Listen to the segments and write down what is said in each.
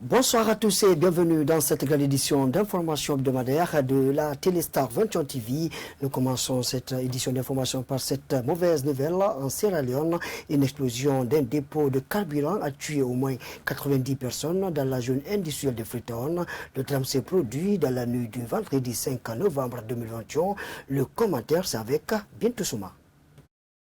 Bonsoir à tous et bienvenue dans cette grande édition d'information hebdomadaire de la Téléstar 21 TV. Nous commençons cette édition d'information par cette mauvaise nouvelle. En Sierra Leone, une explosion d'un dépôt de carburant a tué au moins 90 personnes dans la zone industrielle de Freetown. Le drame s'est produit dans la nuit du vendredi 5 novembre 2021. Le commentaire, c'est avec Bintou Souma.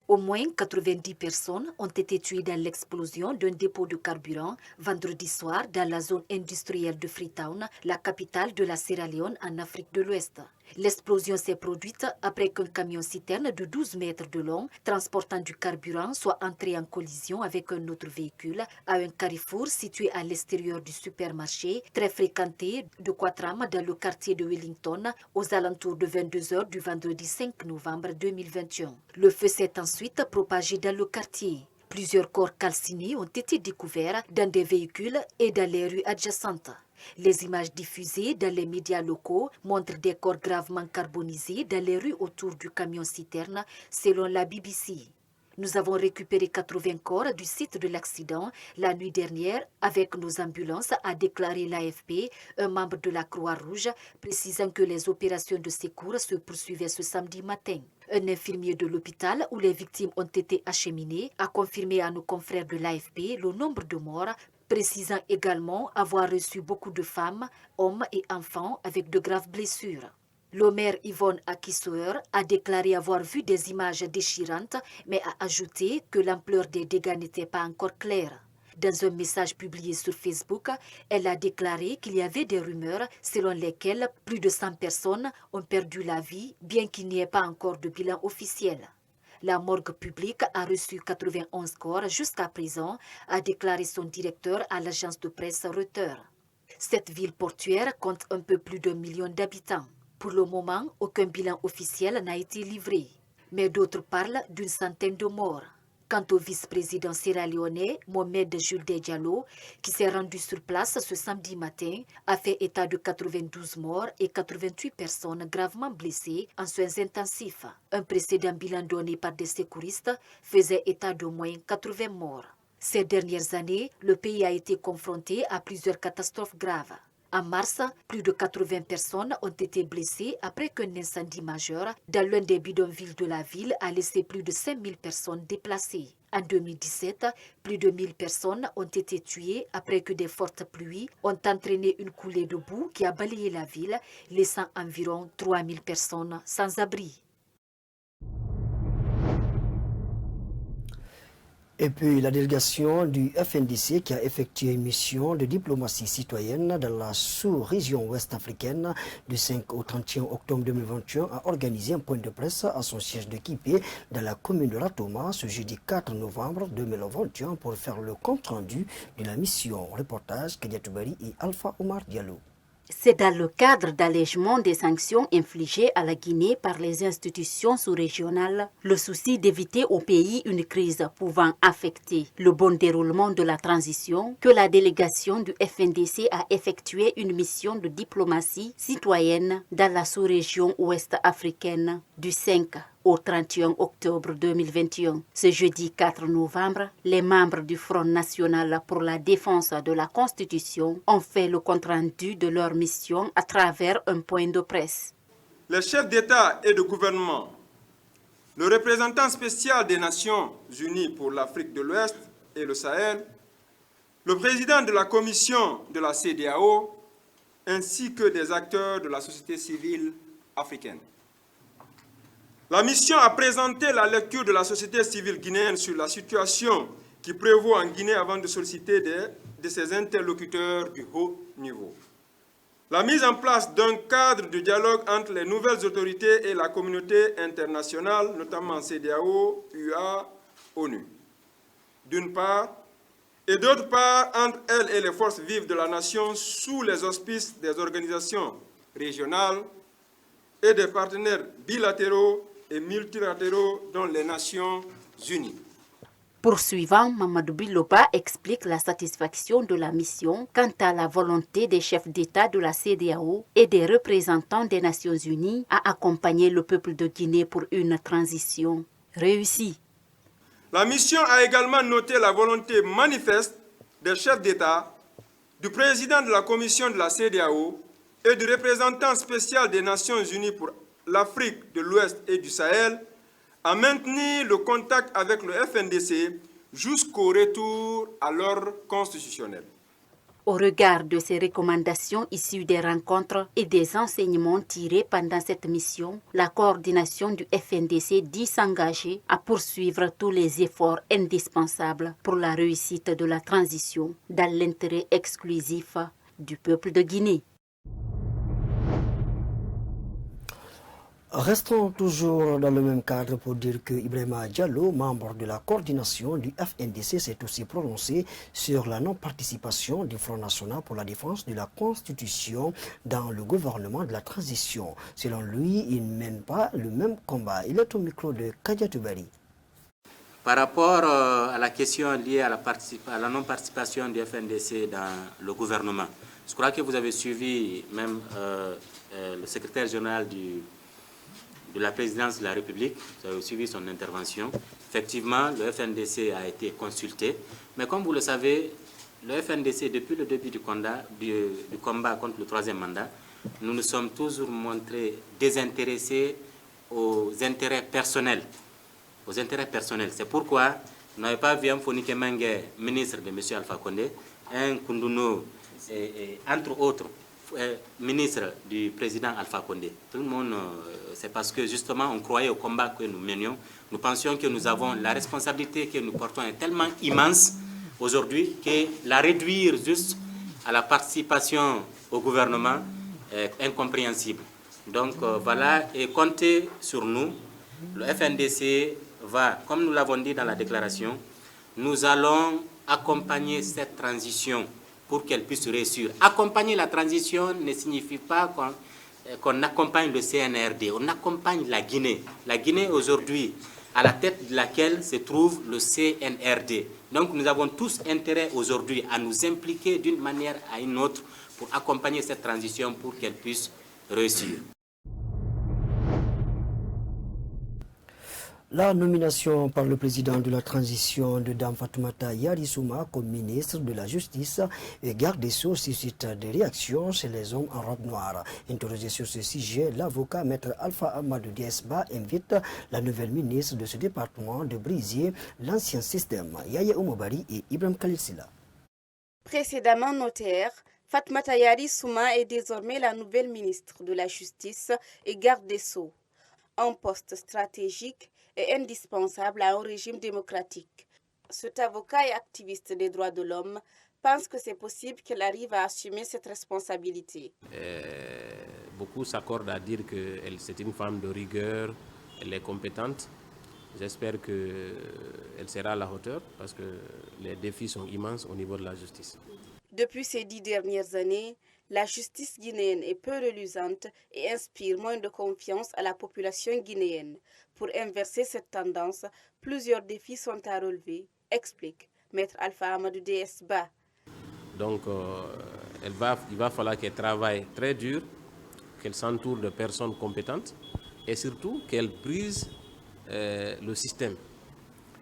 Au moins 90 personnes ont été tuées dans l'explosion d'un dépôt de carburant vendredi soir dans la zone industrielle de Freetown, la capitale de la Sierra Leone en Afrique de l'Ouest. L'explosion s'est produite après qu'un camion-citerne de 12 mètres de long, transportant du carburant, soit entré en collision avec un autre véhicule à un carrefour situé à l'extérieur du supermarché, très fréquenté de Quatram dans le quartier de Wellington, aux alentours de 22 h du vendredi 5 novembre 2021. Le feu s'est ensuite propagé dans le quartier. Plusieurs corps calcinés ont été découverts dans des véhicules et dans les rues adjacentes. Les images diffusées dans les médias locaux montrent des corps gravement carbonisés dans les rues autour du camion-citerne, selon la BBC. Nous avons récupéré 80 corps du site de l'accident la nuit dernière avec nos ambulances, a déclaré l'AFP, un membre de la Croix-Rouge, précisant que les opérations de secours se poursuivaient ce samedi matin. Un infirmier de l'hôpital où les victimes ont été acheminées a confirmé à nos confrères de l'AFP le nombre de morts, précisant également avoir reçu beaucoup de femmes, hommes et enfants avec de graves blessures. Le maire Yvonne Akissoeur a déclaré avoir vu des images déchirantes, mais a ajouté que l'ampleur des dégâts n'était pas encore claire. Dans un message publié sur Facebook, elle a déclaré qu'il y avait des rumeurs selon lesquelles plus de 100 personnes ont perdu la vie, bien qu'il n'y ait pas encore de bilan officiel. La morgue publique a reçu 91 corps jusqu'à présent, a déclaré son directeur à l'agence de presse Reuters. Cette ville portuaire compte un peu plus d'1 million d'habitants. Pour le moment, aucun bilan officiel n'a été livré, mais d'autres parlent d'une centaine de morts. Quant au vice-président sierra-léonais, Mohamed Julde Diallo, qui s'est rendu sur place ce samedi matin, a fait état de 92 morts et 88 personnes gravement blessées en soins intensifs. Un précédent bilan donné par des secouristes faisait état d'au moins 80 morts. Ces dernières années, le pays a été confronté à plusieurs catastrophes graves. En mars, plus de 80 personnes ont été blessées après qu'un incendie majeur dans l'un des bidonvilles de la ville a laissé plus de 5000 personnes déplacées. En 2017, plus de 1000 personnes ont été tuées après que des fortes pluies ont entraîné une coulée de boue qui a balayé la ville, laissant environ 3000 personnes sans abri. Et puis la délégation du FNDC qui a effectué une mission de diplomatie citoyenne dans la sous-région ouest africaine du 5 au 31 octobre 2021 a organisé un point de presse à son siège de Kipé dans la commune de Ratoma ce jeudi 4 novembre 2021 pour faire le compte-rendu de la mission. Reportage Kadiatou Bari et Alpha Omar Diallo. C'est dans le cadre d'allègement des sanctions infligées à la Guinée par les institutions sous-régionales, le souci d'éviter au pays une crise pouvant affecter le bon déroulement de la transition, que la délégation du FNDC a effectué une mission de diplomatie citoyenne dans la sous-région ouest africaine du 5 au 31 octobre 2021. Ce jeudi 4 novembre, les membres du Front national pour la défense de la Constitution ont fait le compte-rendu de leur mission à travers un point de presse. Les chefs d'État et de gouvernement, le représentant spécial des Nations Unies pour l'Afrique de l'Ouest et le Sahel, le président de la commission de la CEDEAO, ainsi que des acteurs de la société civile africaine. La mission a présenté la lecture de la société civile guinéenne sur la situation qui prévaut en Guinée avant de solliciter de ses interlocuteurs du haut niveau. La mise en place d'un cadre de dialogue entre les nouvelles autorités et la communauté internationale, notamment CEDEAO, UA, ONU, d'une part, et d'autre part entre elle et les forces vives de la nation sous les auspices des organisations régionales et des partenaires bilatéraux et multilatéraux dont les Nations Unies. Poursuivant, Mamadou Biloba explique la satisfaction de la mission quant à la volonté des chefs d'État de la CEDEAO et des représentants des Nations Unies à accompagner le peuple de Guinée pour une transition réussie. La mission a également noté la volonté manifeste des chefs d'État du président de la commission de la CEDEAO et du représentant spécial des Nations Unies pour l'Afrique de l'Ouest et du Sahel à maintenir le contact avec le FNDC jusqu'au retour à l'ordre constitutionnel. Au regard de ces recommandations issues des rencontres et des enseignements tirés pendant cette mission, la coordination du FNDC dit s'engager à poursuivre tous les efforts indispensables pour la réussite de la transition dans l'intérêt exclusif du peuple de Guinée. Restons toujours dans le même cadre pour dire que Ibrahima Diallo, membre de la coordination du FNDC, s'est aussi prononcé sur la non-participation du Front National pour la défense de la Constitution dans le gouvernement de la transition. Selon lui, il ne mène pas le même combat. Il est au micro de Kadia Toubari. Par rapport à la question liée à la non-participation du FNDC dans le gouvernement, je crois que vous avez suivi même le secrétaire général de la présidence de la République, vous avez suivi son intervention. Effectivement, le FNDC a été consulté, mais comme vous le savez, le FNDC, depuis le début du combat contre le troisième mandat, nous nous sommes toujours montrés désintéressés aux intérêts personnels. C'est pourquoi vous n'avez pas vu un Fonike Mengue, ministre de M. Alpha Condé, un Koundouno, entre autres, ministre du président Alpha Condé. Tout le monde, c'est parce que justement on croyait au combat que nous menions. Nous pensions que nous avons la responsabilité que nous portons est tellement immense aujourd'hui que la réduire juste à la participation au gouvernement est incompréhensible. Donc voilà, et comptez sur nous. Le FNDC va, comme nous l'avons dit dans la déclaration, nous allons accompagner cette transition pour qu'elle puisse réussir. Accompagner la transition ne signifie pas qu'on accompagne le CNRD, on accompagne la Guinée. La Guinée aujourd'hui, à la tête de laquelle se trouve le CNRD. Donc nous avons tous intérêt aujourd'hui à nous impliquer d'une manière à une autre pour accompagner cette transition pour qu'elle puisse réussir. La nomination par le président de la transition de Dame Fatoumata Yarissouma comme ministre de la Justice et garde des Sceaux suscite des réactions chez les hommes en robe noire. Interrogé sur ce sujet, l'avocat Maître Alpha Amadou Diesba invite la nouvelle ministre de ce département de briser l'ancien système. Yaya Oumobari et Ibrahim Khalil Silla. Précédemment notaire, Fatoumata Yarissouma est désormais la nouvelle ministre de la Justice et garde des Sceaux. Un poste stratégique et indispensable à un régime démocratique. Cet avocat et activiste des droits de l'homme pense que c'est possible qu'elle arrive à assumer cette responsabilité. Beaucoup s'accordent à dire que c'est une femme de rigueur, elle est compétente. J'espère qu'elle sera à la hauteur parce que les défis sont immenses au niveau de la justice. Depuis ces 10 dernières années, la justice guinéenne est peu reluisante et inspire moins de confiance à la population guinéenne. Pour inverser cette tendance, plusieurs défis sont à relever, explique Maître Alpha Amadou Diesba. Donc, il va falloir qu'elle travaille très dur, qu'elle s'entoure de personnes compétentes et surtout qu'elle brise le système.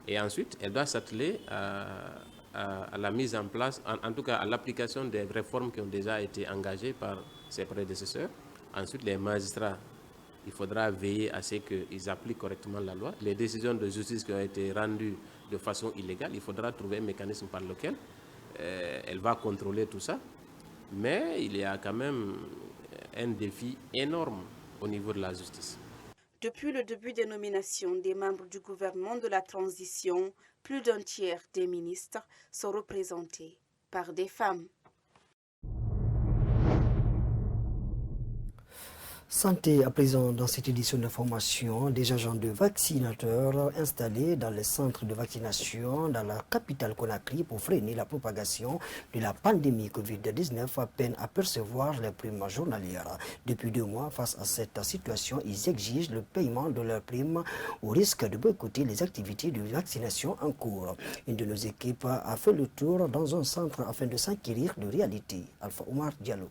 Et ensuite, elle doit s'atteler à la mise en place, en tout cas à l'application des réformes qui ont déjà été engagées par ses prédécesseurs. Ensuite, les magistrats, il faudra veiller à ce qu'ils appliquent correctement la loi. Les décisions de justice qui ont été rendues de façon illégale, il faudra trouver un mécanisme par lequel elle va contrôler tout ça. Mais il y a quand même un défi énorme au niveau de la justice. Depuis le début des nominations des membres du gouvernement de la transition, plus d'un tiers des ministres sont représentés par des femmes. Santé à présent dans cette édition d'information, des agents de vaccinateurs installés dans les centres de vaccination dans la capitale Conakry pour freiner la propagation de la pandémie Covid-19 peinent à percevoir les primes journalières. Depuis 2 mois, face à cette situation, ils exigent le paiement de leurs primes au risque de boycotter les activités de vaccination en cours. Une de nos équipes a fait le tour dans un centre afin de s'inquiéter de réalité. Alpha Omar Diallo.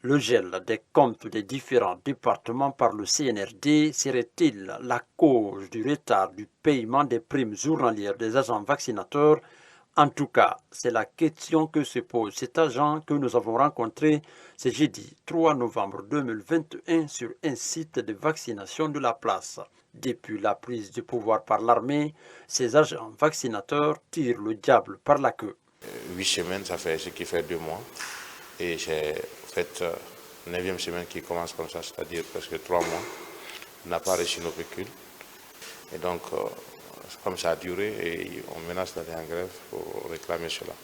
Le gel des comptes des différents départements par le CNRD serait-il la cause du retard du paiement des primes journalières des agents vaccinateurs? En tout cas, c'est la question que se pose cet agent que nous avons rencontré ce jeudi 3 novembre 2021 sur un site de vaccination de la place. Depuis la prise du pouvoir par l'armée, ces agents vaccinateurs tirent le diable par la queue. 8 semaines, ça fait ce qui fait 2 mois. Et j'ai fait 9e semaine qui commence comme ça, c'est-à-dire presque 3 mois. On n'a pas reçu nos pécules. Et donc, comme ça a duré, et on menace d'aller en grève pour réclamer cela.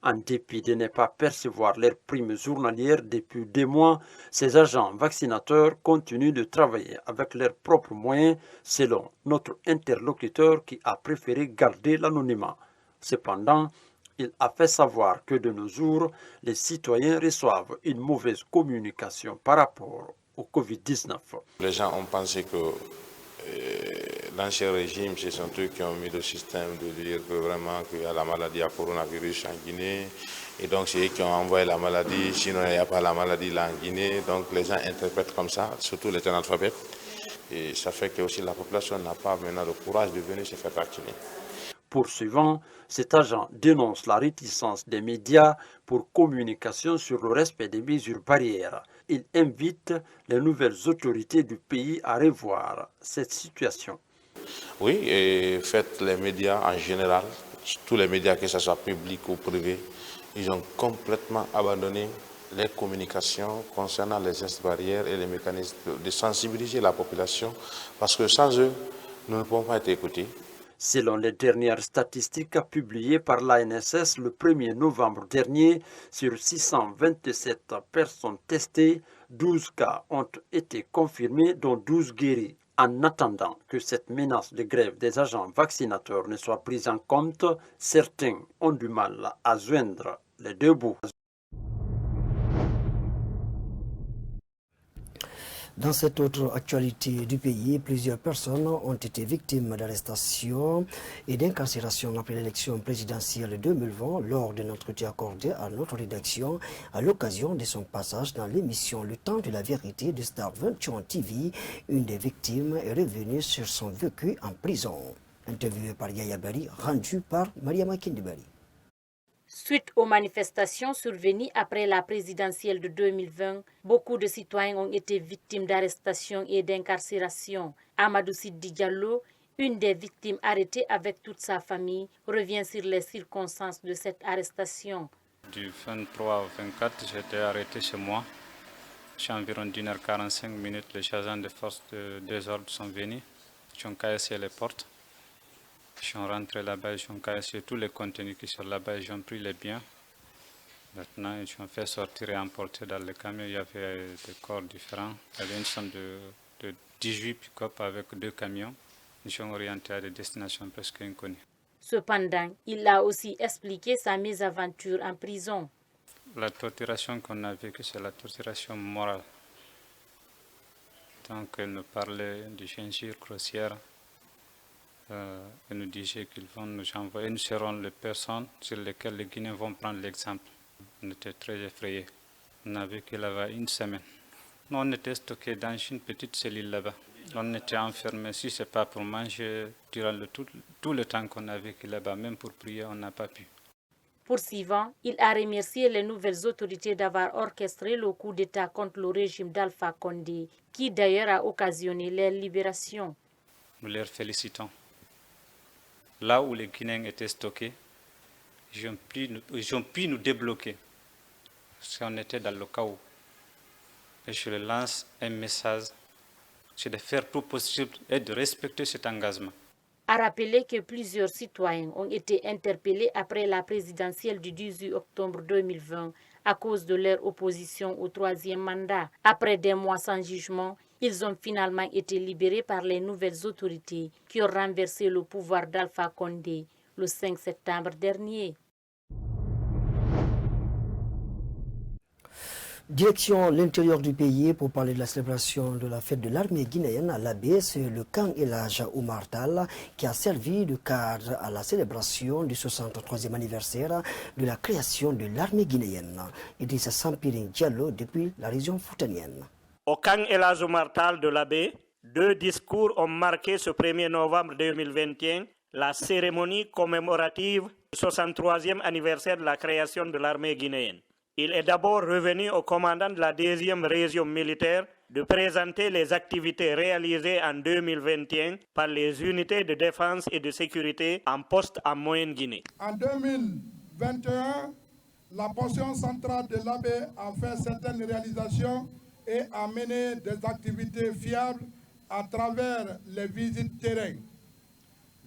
En dépit de ne pas percevoir leurs primes journalières depuis 2 mois, ces agents vaccinateurs continuent de travailler avec leurs propres moyens, selon notre interlocuteur qui a préféré garder l'anonymat. Cependant, il a fait savoir que de nos jours, les citoyens reçoivent une mauvaise communication par rapport au Covid-19. Les gens ont pensé que l'ancien régime, c'est un truc qui ont mis le système de dire que vraiment qu'il y a la maladie à coronavirus en Guinée. Et donc c'est eux qui ont envoyé la maladie, sinon il n'y a pas la maladie là en Guinée. Donc les gens interprètent comme ça, surtout les analphabètes. Et ça fait que aussi la population n'a pas maintenant le courage de venir se faire vacciner. Poursuivant, cet agent dénonce la réticence des médias pour communication sur le respect des mesures barrières. Il invite les nouvelles autorités du pays à revoir cette situation. Oui, et faites les médias en général, tous les médias, que ce soit publics ou privés, ils ont complètement abandonné les communications concernant les gestes barrières et les mécanismes de sensibiliser la population, parce que sans eux, nous ne pouvons pas être écoutés. Selon les dernières statistiques publiées par l'ANSS le 1er novembre dernier, sur 627 personnes testées, 12 cas ont été confirmés, dont 12 guéris. En attendant que cette menace de grève des agents vaccinateurs ne soit prise en compte, certains ont du mal à joindre les deux bouts. Dans cette autre actualité du pays, plusieurs personnes ont été victimes d'arrestations et d'incarcération après l'élection présidentielle 2020 lors d'un entretien accordé à notre rédaction à l'occasion de son passage dans l'émission Le Temps de la Vérité de Star 21 TV. Une des victimes est revenue sur son vécu en prison. Interviewé par Yaya Bari, rendu par Mariama Kindibari. Suite aux manifestations survenues après la présidentielle de 2020, beaucoup de citoyens ont été victimes d'arrestations et d'incarcération. Amadou Siddi Diallo, une des victimes arrêtées avec toute sa famille, revient sur les circonstances de cette arrestation. Du 23 au 24, j'ai été arrêté chez moi. C'est environ 1h45, les agents de force de désordre sont venus. Ils ont cassé les portes. Ils sont rentrés là-bas, ils ont cassé tous les contenus qui sont là-bas, ils ont pris les biens. Maintenant, ils ont fait sortir et emporter dans le camion. Il y avait des corps différents. Il y avait une somme de 18 pick-up avec 2 camions. Ils sont orientés à des destinations presque inconnues. Cependant, il a aussi expliqué sa mésaventure en prison. La torturation qu'on a vécue, c'est la torturation morale. Donc, elle nous parlait de injures grossières. Elle nous disait qu'ils vont nous envoyer, nous serons les personnes sur lesquelles les Guinéens vont prendre l'exemple. On était très effrayés. On a vécu là-bas 1 semaine. Nous, on était stockés dans une petite cellule là-bas. On était enfermés, si ce n'est pas pour manger, durant tout le temps qu'on a vécu là-bas, même pour prier, on n'a pas pu. Poursuivant, il a remercié les nouvelles autorités d'avoir orchestré le coup d'État contre le régime d'Alpha Condé, qui d'ailleurs a occasionné leur libération. Nous les félicitons. Là où les Guinéens étaient stockés, ils ont pu nous débloquer. Parce qu'on était dans le chaos. Et je leur lance un message, c'est de faire tout possible et de respecter cet engagement. A rappelé que plusieurs citoyens ont été interpellés après la présidentielle du 18 octobre 2020 à cause de leur opposition au 3e mandat. Après des mois sans jugement, ils ont finalement été libérés par les nouvelles autorités qui ont renversé le pouvoir d'Alpha Condé le 5 septembre dernier. Direction l'intérieur du pays pour parler de la célébration de la fête de l'armée guinéenne à l'Abbé, c'est le camp El Hadj Oumar Tall qui a servi de cadre à la célébration du 63e anniversaire de la création de l'armée guinéenne. Idrissa Sampirin Diallo depuis la région foutanienne. Au camp El Hadj Oumar Tall de l'Abbé, 2 discours ont marqué ce 1er novembre 2021 la cérémonie commémorative 63e anniversaire de la création de l'armée guinéenne. Il est d'abord revenu au commandant de la 2e région militaire de présenter les activités réalisées en 2021 par les unités de défense et de sécurité en poste en Moyenne-Guinée. En 2021, la portion centrale de l'AB a fait certaines réalisations et a mené des activités fiables à travers les visites terrain.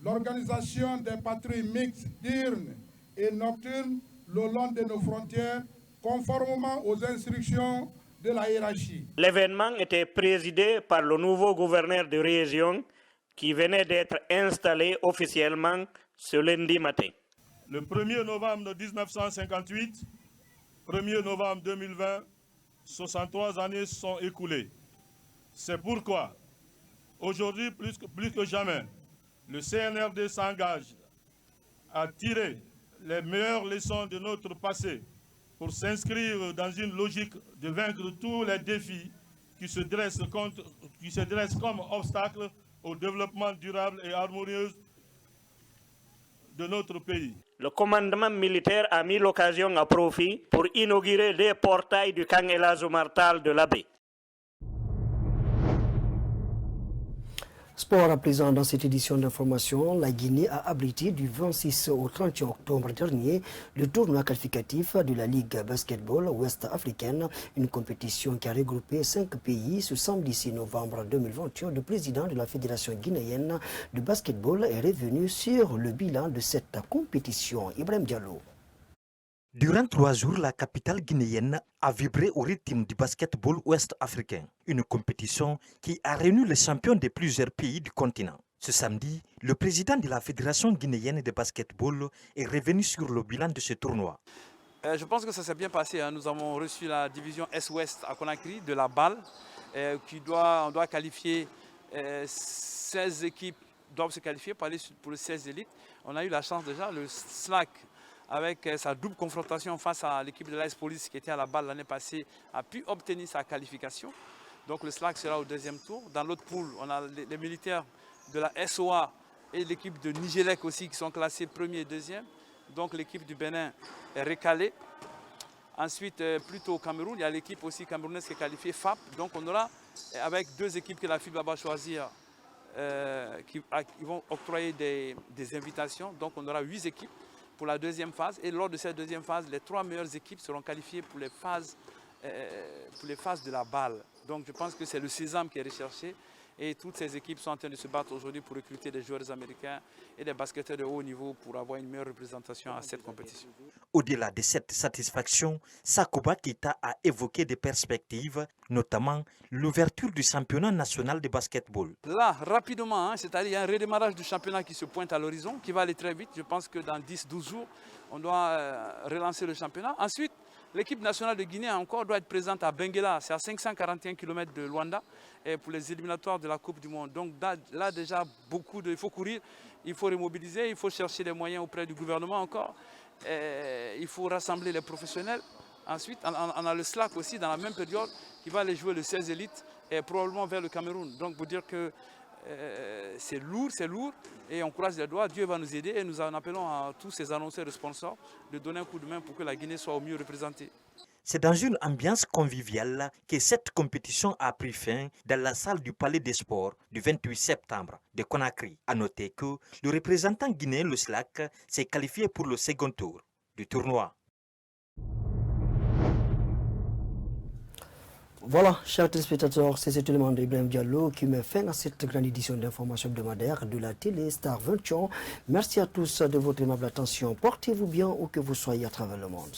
L'organisation des patrouilles mixtes diurnes et nocturnes le long de nos frontières, conformément aux instructions de la hiérarchie. L'événement était présidé par le nouveau gouverneur de région qui venait d'être installé officiellement ce lundi matin. Le 1er novembre 1958, 1er novembre 2020, 63 années sont écoulées. C'est pourquoi, aujourd'hui plus que jamais, le CNRD s'engage à tirer les meilleures leçons de notre passé pour s'inscrire dans une logique de vaincre tous les défis qui se dressent comme obstacles au développement durable et harmonieux de notre pays. Le commandement militaire a mis l'occasion à profit pour inaugurer les portails du camp El Hadj Oumar Tall de l'Abbé. Sport à présent dans cette édition d'information, la Guinée a abrité du 26 au 31 octobre dernier le tournoi qualificatif de la Ligue basketball ouest-africaine, une compétition qui a regroupé 5 pays. Ce samedi 6 novembre 2021, le président de la Fédération guinéenne de basketball est revenu sur le bilan de cette compétition. Ibrahim Diallo. Durant 3 jours, la capitale guinéenne a vibré au rythme du basketball ouest-africain, une compétition qui a réuni les champions de plusieurs pays du continent. Ce samedi, le président de la Fédération guinéenne de basketball est revenu sur le bilan de ce tournoi. Je pense que ça s'est bien passé. Nous avons reçu la division Est-Ouest à Conakry de la balle. On doit qualifier 16 équipes, doivent se qualifier pour aller pour les 16 élites. On a eu la chance déjà, le SLAC, avec sa double confrontation face à l'équipe de l'AS Police qui était à la balle l'année passée, a pu obtenir sa qualification. Donc le SLAC sera au deuxième tour. Dans l'autre poule, on a les militaires de la SOA et l'équipe de Nigélec aussi qui sont classés premier et deuxième. Donc l'équipe du Bénin est recalée. Ensuite, plutôt au Cameroun, il y a l'équipe aussi camerounaise qui est qualifiée FAP. Donc on aura, avec 2 équipes que la FIBA va choisir, qui vont octroyer des invitations. Donc on aura 8 équipes pour la deuxième phase. Et lors de cette deuxième phase, les 3 meilleures équipes seront qualifiées pour les phases de la balle. Donc je pense que c'est le sésame qui est recherché. Et toutes ces équipes sont en train de se battre aujourd'hui pour recruter des joueurs américains et des basketteurs de haut niveau pour avoir une meilleure représentation à cette compétition. Au-delà de cette satisfaction, Sakouba Keita a évoqué des perspectives, notamment l'ouverture du championnat national de basketball. Là, rapidement, c'est-à-dire il y a un redémarrage du championnat qui se pointe à l'horizon, qui va aller très vite. Je pense que dans 10-12 jours, on doit relancer le championnat. Ensuite, l'équipe nationale de Guinée encore doit être présente à Benguela, c'est à 541 km de Luanda, et pour les éliminatoires de la Coupe du Monde. Donc là déjà, il faut courir, il faut remobiliser, il faut chercher des moyens auprès du gouvernement encore, il faut rassembler les professionnels. Ensuite, on a le SLAC aussi dans la même période qui va aller jouer le 16 élites et probablement vers le Cameroun. Donc pour dire que c'est lourd et on croise les doigts, Dieu va nous aider et nous en appelons à tous ces annonceurs et sponsors de donner un coup de main pour que la Guinée soit au mieux représentée. C'est dans une ambiance conviviale que cette compétition a pris fin dans la salle du Palais des Sports du 28 septembre de Conakry. A noter que le représentant guinéen, le SLAC, s'est qualifié pour le second tour du tournoi. Voilà, chers téléspectateurs, c'est cet élément d'Ibrahim Diallo qui met fin à cette grande édition d'information hebdomadaire de la télé Star 21. Merci à tous de votre aimable attention. Portez-vous bien où que vous soyez à travers le monde.